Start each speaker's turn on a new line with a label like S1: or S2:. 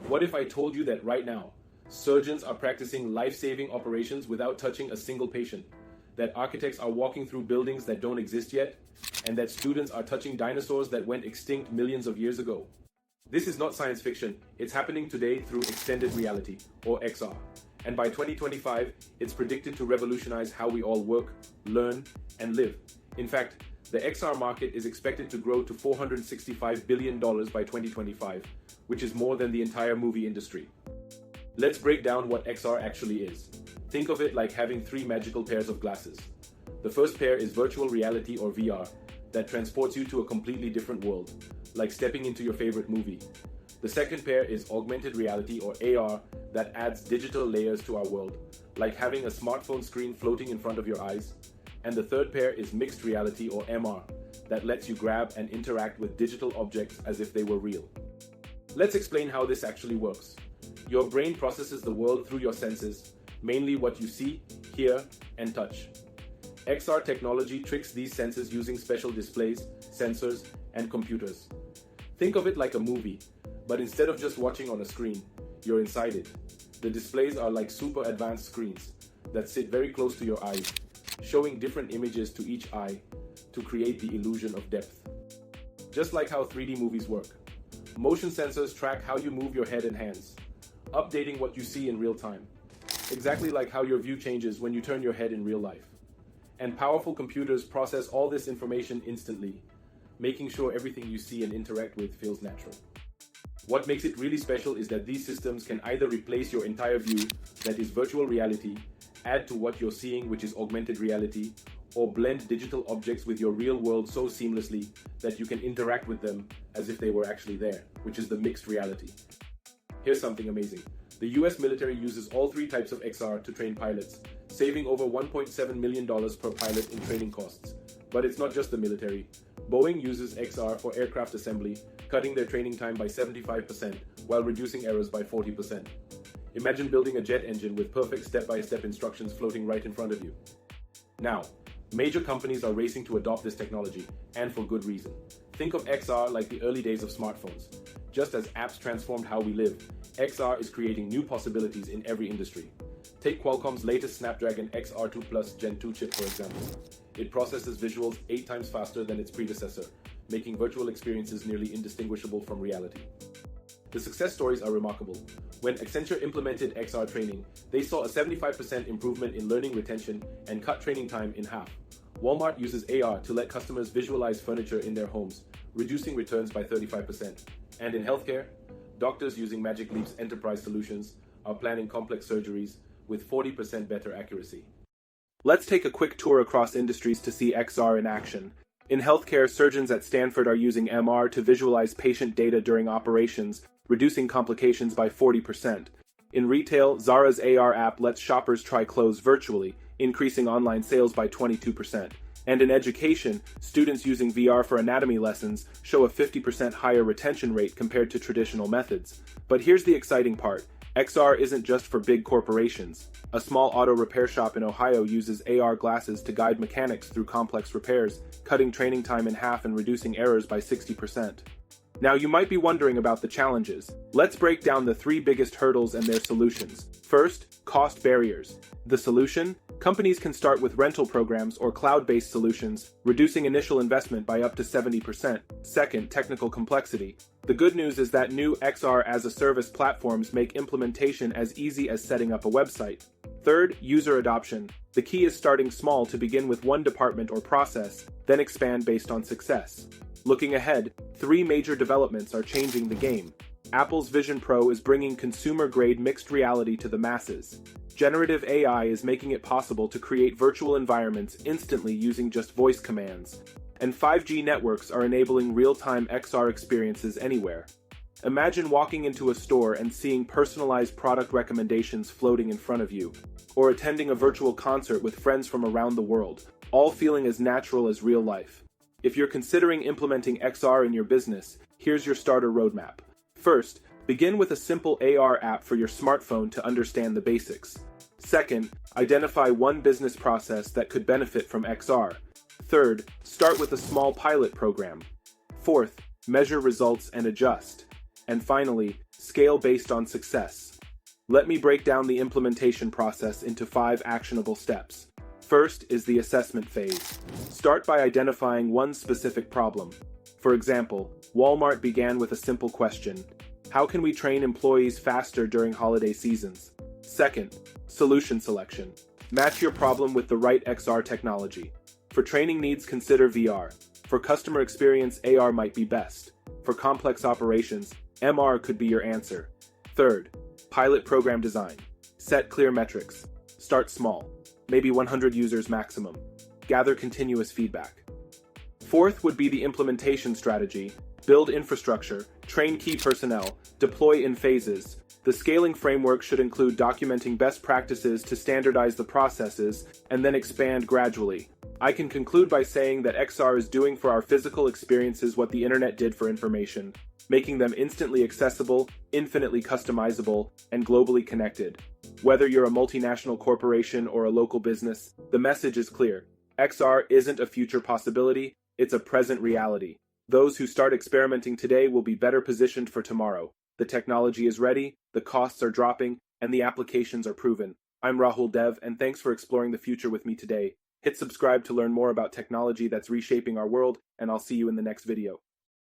S1: What if I told you that right now, surgeons are practicing life-saving operations without touching a single patient, that architects are walking through buildings that don't exist yet, and that students are touching dinosaurs that went extinct millions of years ago? This is not science fiction, it's happening today through extended reality, or XR. And by 2025, it's predicted to revolutionize how we all work, learn, and live. In fact, the XR market is expected to grow to $465 billion by 2025, which is more than the entire movie industry. Let's break down what XR actually is. Think of it like having three magical pairs of glasses. The first pair is virtual reality or VR, that transports you to a completely different world, like stepping into your favorite movie. The second pair is augmented reality or AR, that adds digital layers to our world, like having a smartphone screen floating in front of your eyes. And the third pair is mixed reality or MR, that lets you grab and interact with digital objects as if they were real. Let's explain how this actually works. Your brain processes the world through your senses, mainly what you see, hear, and touch. XR technology tricks these senses using special displays, sensors, and computers. Think of it like a movie, but instead of just watching on a screen, you're inside it. The displays are like super advanced screens that sit very close to your eyes, showing different images to each eye to create the illusion of depth. Just like how 3D movies work, motion sensors track how you move your head and hands, updating what you see in real time, exactly like how your view changes when you turn your head in real life. And powerful computers process all this information instantly, making sure everything you see and interact with feels natural. What makes it really special is that these systems can either replace your entire view, that is virtual reality, add to what you're seeing, which is augmented reality, or blend digital objects with your real world so seamlessly that you can interact with them as if they were actually there, which is the mixed reality. Here's something amazing. The US military uses all three types of XR to train pilots, saving over $1.7 million per pilot in training costs. But it's not just the military. Boeing uses XR for aircraft assembly, cutting their training time by 75% while reducing errors by 40%. Imagine building a jet engine with perfect step-by-step instructions floating right in front of you. Now, major companies are racing to adopt this technology, and for good reason. Think of XR like the early days of smartphones. Just as apps transformed how we live, XR is creating new possibilities in every industry. Take Qualcomm's latest Snapdragon XR2 Plus Gen 2 chip, for example. It processes visuals 8 times faster than its predecessor, making virtual experiences nearly indistinguishable from reality. The success stories are remarkable. When Accenture implemented XR training, they saw a 75% improvement in learning retention and cut training time in half. Walmart uses AR to let customers visualize furniture in their homes, reducing returns by 35%. And in healthcare, doctors using Magic Leap's enterprise solutions are planning complex surgeries with 40% better accuracy. Let's take a quick tour across industries to see XR in action. In healthcare, surgeons at Stanford are using MR to visualize patient data during operations, reducing complications by 40%. In retail, Zara's AR app lets shoppers try clothes virtually, increasing online sales by 22%. And in education, students using VR for anatomy lessons show a 50% higher retention rate compared to traditional methods. But here's the exciting part. XR isn't just for big corporations. A small auto repair shop in Ohio uses AR glasses to guide mechanics through complex repairs, cutting training time in half and reducing errors by 60%. Now you might be wondering about the challenges. Let's break down the 3 biggest hurdles and their solutions. First, cost barriers. The solution? Companies can start with rental programs or cloud-based solutions, reducing initial investment by up to 70%. Second, technical complexity. The good news is that new XR as a service platforms make implementation as easy as setting up a website. Third, user adoption. The key is starting small to begin with one department or process, then expand based on success. Looking ahead, 3 major developments are changing the game. Apple's Vision Pro is bringing consumer-grade mixed reality to the masses. Generative AI is making it possible to create virtual environments instantly using just voice commands. And 5G networks are enabling real-time XR experiences anywhere. Imagine walking into a store and seeing personalized product recommendations floating in front of you, or attending a virtual concert with friends from around the world, all feeling as natural as real life. If you're considering implementing XR in your business, here's your starter roadmap. First, begin with a simple AR app for your smartphone to understand the basics. Second, identify one business process that could benefit from XR. Third, start with a small pilot program. Fourth, measure results and adjust. And finally, Scale based on success. Let me break down the implementation process into 5 actionable steps. First is the assessment phase. Start by identifying one specific problem. For example, Walmart began with a simple question: how can we train employees faster during holiday seasons? Second, solution selection. Match your problem with the right XR technology. For training needs, consider VR. For customer experience, AR might be best. For complex operations, MR could be your answer. Third, pilot program design. Set clear metrics. Start small, maybe 100 users maximum. Gather continuous feedback. Fourth would be the implementation strategy. Build infrastructure, train key personnel, deploy in phases. The scaling framework should include documenting best practices to standardize the processes, and then expand gradually. I can conclude by saying that XR is doing for our physical experiences what the internet did for information, making them instantly accessible, infinitely customizable, and globally connected. Whether you're a multinational corporation or a local business, the message is clear. XR isn't a future possibility, it's a present reality. Those who start experimenting today will be better positioned for tomorrow. The technology is ready, the costs are dropping, and the applications are proven. I'm Rahul Dev, and thanks for exploring the future with me today. Hit subscribe to learn more about technology that's reshaping our world, and I'll see you in the next video.